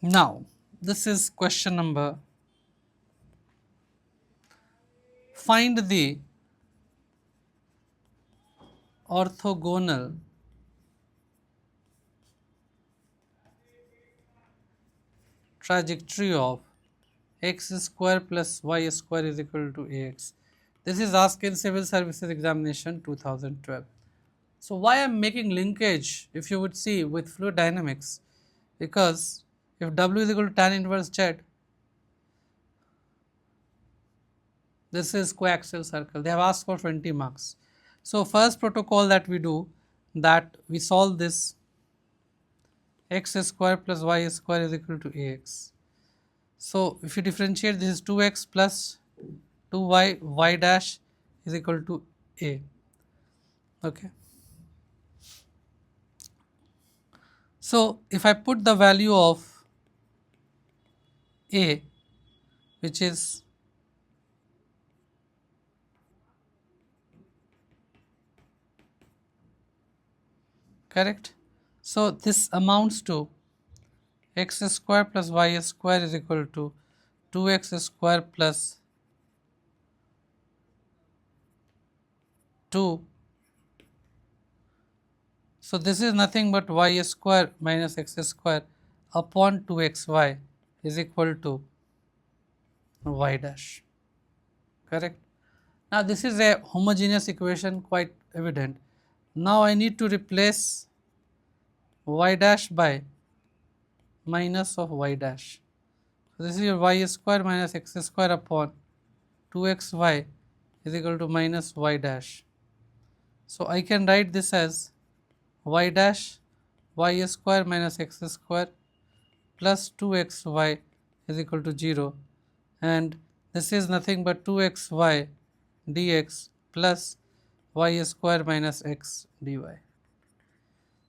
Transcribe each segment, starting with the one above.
Now, this is question number. Find the orthogonal trajectory of x square plus y square is equal to ax. This is asked in Civil Services Examination 2012. So why I am making linkage, if you would see, with fluid dynamics, because if W is equal to tan inverse Z, this is coaxial circle. They have asked for 20 marks. So first protocol that we do, that we solve this x square plus y square is equal to ax. So if you differentiate, this is 2x plus 2y, y dash is equal to a. Okay. So if I put the value of a, which is correct, so this amounts to x square plus y square is equal to 2x square plus 2. So this is nothing but y square minus x square upon 2xy is equal to y dash. Correct. Now this is a homogeneous equation, quite evident. Now I need to replace y dash by minus of y dash. So this is your y square minus x square upon 2xy is equal to minus y dash. So I can write this as y dash y square minus x square plus 2xy is equal to 0, and this is nothing but 2xy dx plus y square minus x dy.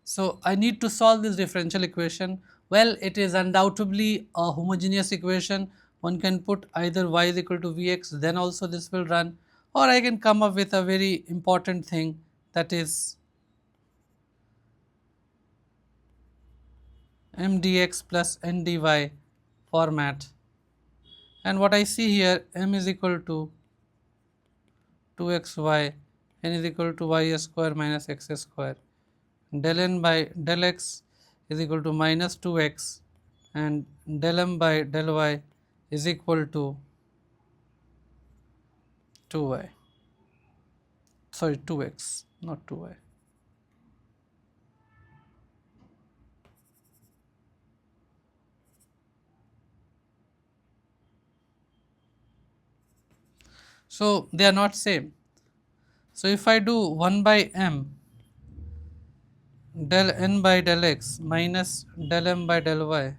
So I need to solve this differential equation. Well, it is undoubtedly a homogeneous equation. One can put either y is equal to vx, then also this will run, or I can come up with a very important thing, that is m dx plus n dy format. And what I see here, m is equal to 2xy, n is equal to y square minus x square, del n by del x is equal to minus 2x, and del m by del y is equal to 2y, sorry 2x, not 2y. So they are not same. So if I do 1 by m del n by del x minus del m by del y,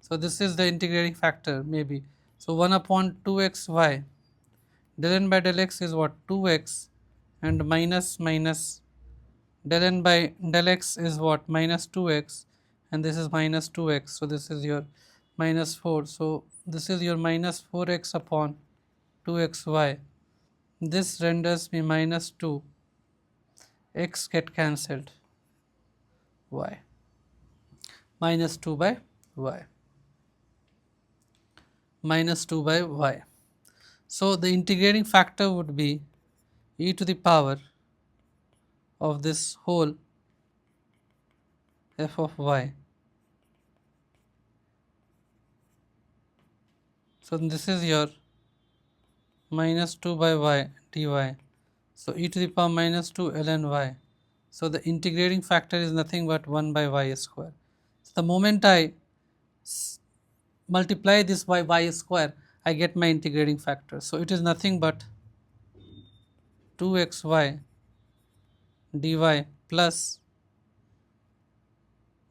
so this is the integrating factor maybe. So 1 upon 2xy, del n by del x is what, 2x, and minus minus del n by del x is what, minus 2x, and this is minus 2x, so this is your minus 4. So this is your minus 4x upon 2xy. This renders me minus 2, x get cancelled, y, minus 2 by y, minus 2 by y. So the integrating factor would be e to the power of this whole f of y. So this is your minus 2 by y dy. So e to the power minus 2 ln y. So the integrating factor is nothing but 1 by y square. So the moment I multiply this by y square, I get my integrating factor. So it is nothing but 2xy dy plus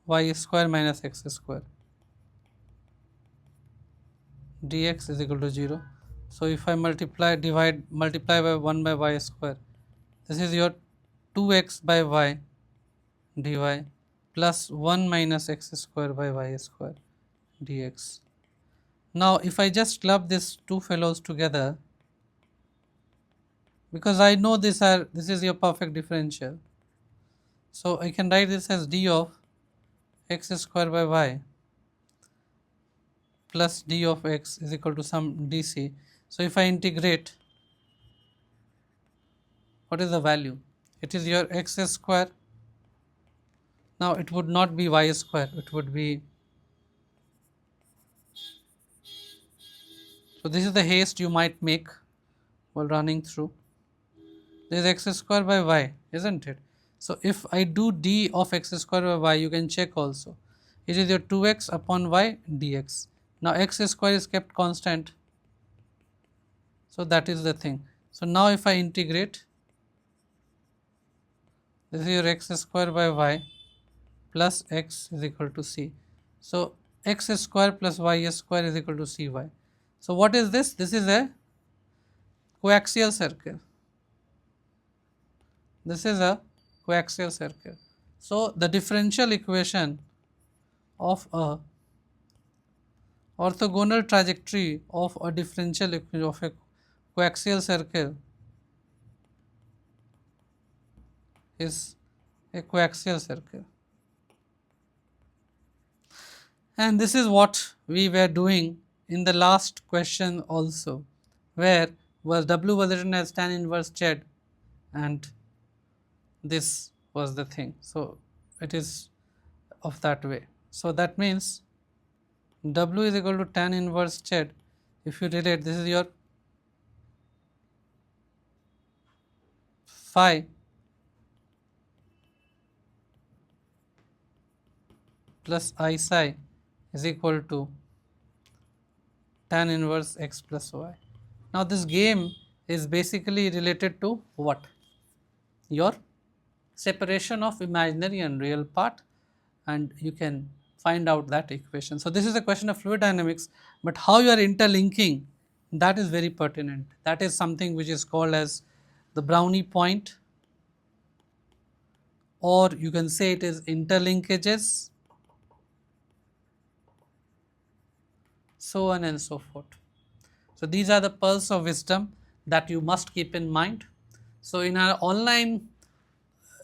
y square minus x square dx is equal to 0. So if I multiply by 1 by y square, this is your 2x by y dy plus 1 minus x square by y square dx. Now if I just club these two fellows together, because I know this is your perfect differential, so I can write this as d of x square by y plus d of x is equal to some dc. So if I integrate, what is the value? It is your x square. Now it would not be y square, it would be, so this is the haste you might make while running through. This is x square by y, isn't it? So if I do d of x square by y, you can check also. It is your 2x upon y dx. Now x square is kept constant, so that is the thing. So now if I integrate, this is your x square by y plus x is equal to c. So x square plus y square is equal to cy. So what is this? This is a coaxial circle. This is a coaxial circle. So the differential equation of a orthogonal trajectory of a differential equation of a coaxial circle is a coaxial circle. And this is what we were doing in the last question also, where was W was written as tan inverse Z, and this was the thing. So it is of that way. So that means W is equal to tan inverse Z. If you relate, this is your phi plus I psi is equal to tan inverse x plus y. Now this game is basically related to what? Your separation of imaginary and real part, and you can find out that equation. So this is a question of fluid dynamics, but how you are interlinking, that is very pertinent. That is something which is called as the Brownian point, or you can say it is interlinkages, so on and so forth. So these are the pearls of wisdom that you must keep in mind. So in our online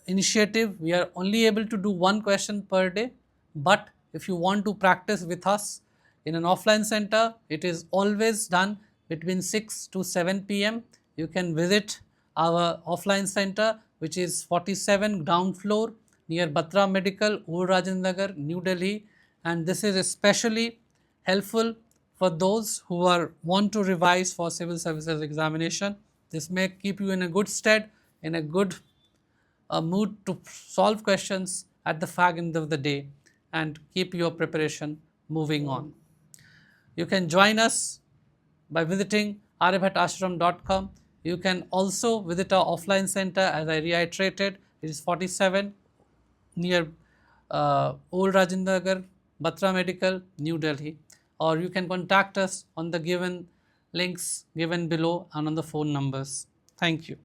initiative, we are only able to do one question per day, but if you want to practice with us in an offline center, it is always done between 6 to 7 p.m. You can visit our offline center, which is 47 ground floor near Batra Medical, Old Rajendra Nagar, New Delhi, and this is especially helpful for those who want to revise for civil services examination. This may keep you in a good stead, in a good mood to solve questions at the fag end of the day and keep your preparation moving on. You can join us by visiting aryabhataashram.com. You can also visit our offline center, as I reiterated, it is 47 near Old Rajendra Nagar, Batra Medical, New Delhi, or you can contact us on the given links given below and on the phone numbers. Thank you.